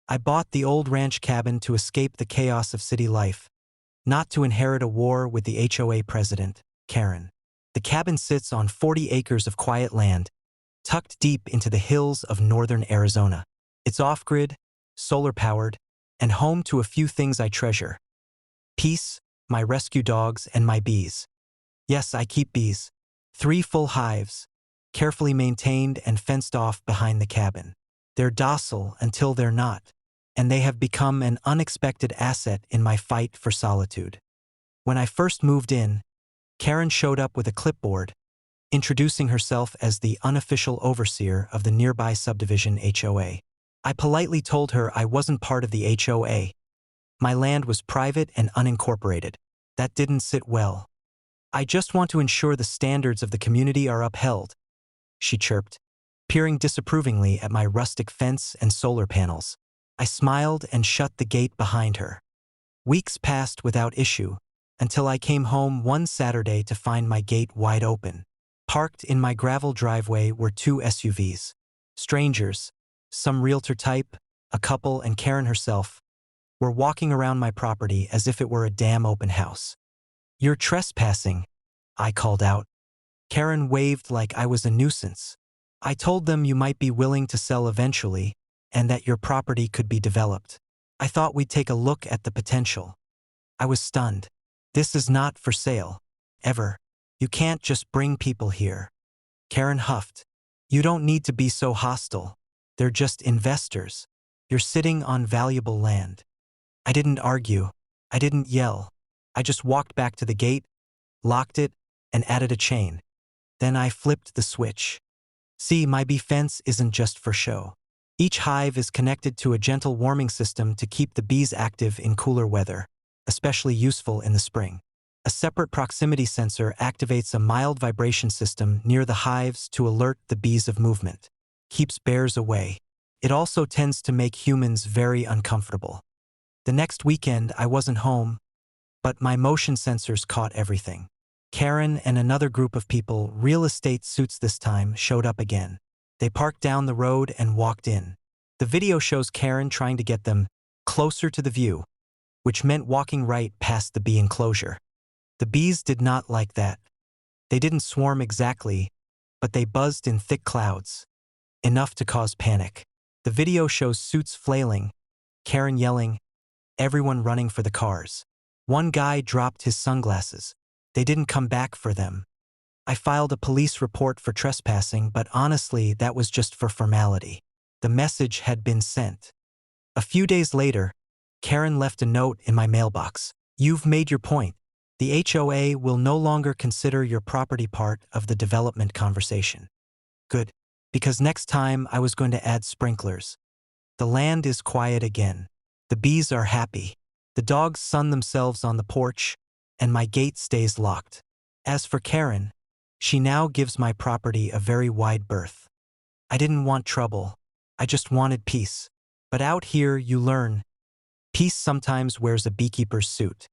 I bought the old ranch cabin to escape the chaos of city life, not to inherit a war with the HOA president, Karen. The cabin sits on 40 acres of quiet land, tucked deep into the hills of northern Arizona. It's off-grid, solar-powered, and home to a few things I treasure: peace, my rescue dogs, and my bees. Yes, I keep bees. 3 full hives, carefully maintained and fenced off behind the cabin. They're docile until they're not, and they have become an unexpected asset in my fight for solitude. When I first moved in, Karen showed up with a clipboard, introducing herself as the unofficial overseer of the nearby subdivision HOA. I politely told her I wasn't part of the HOA. My land was private and unincorporated. That didn't sit well. I just want to ensure the standards of the community are upheld, she chirped, peering disapprovingly at my rustic fence and solar panels. I smiled and shut the gate behind her. Weeks passed without issue, until I came home one Saturday to find my gate wide open. Parked in my gravel driveway were 2 SUVs. Strangers, some realtor type, a couple, and Karen herself, were walking around my property as if it were a damn open house. "You're trespassing," I called out. Karen waved like I was a nuisance. "I told them you might be willing to sell eventually, and that your property could be developed. I thought we'd take a look at the potential." I was stunned. "This is not for sale. Ever. You can't just bring people here." Karen huffed. "You don't need to be so hostile. They're just investors. You're sitting on valuable land." I didn't argue. I didn't yell. I just walked back to the gate, locked it, and added a chain. Then I flipped the switch. "See, my bee fence isn't just for show. Each hive is connected to a gentle warming system to keep the bees active in cooler weather, especially useful in the spring. A separate proximity sensor activates a mild vibration system near the hives to alert the bees of movement. Keeps bears away. It also tends to make humans very uncomfortable." The next weekend I wasn't home, but my motion sensors caught everything. Karen and another group of people, real estate suits this time, showed up again. They parked down the road and walked in. The video shows Karen trying to get them closer to the view, which meant walking right past the bee enclosure. The bees did not like that. They didn't swarm exactly, but they buzzed in thick clouds, enough to cause panic. The video shows suits flailing, Karen yelling, everyone running for the cars. One guy dropped his sunglasses. They didn't come back for them. I filed a police report for trespassing, but honestly, that was just for formality. The message had been sent. A few days later, Karen left a note in my mailbox. "You've made your point. The HOA will no longer consider your property part of the development conversation." Good, because next time I was going to add sprinklers. The land is quiet again. The bees are happy. The dogs sun themselves on the porch, and my gate stays locked. As for Karen, she now gives my property a very wide berth. I didn't want trouble. I just wanted peace. But out here you learn. Peace sometimes wears a beekeeper's suit.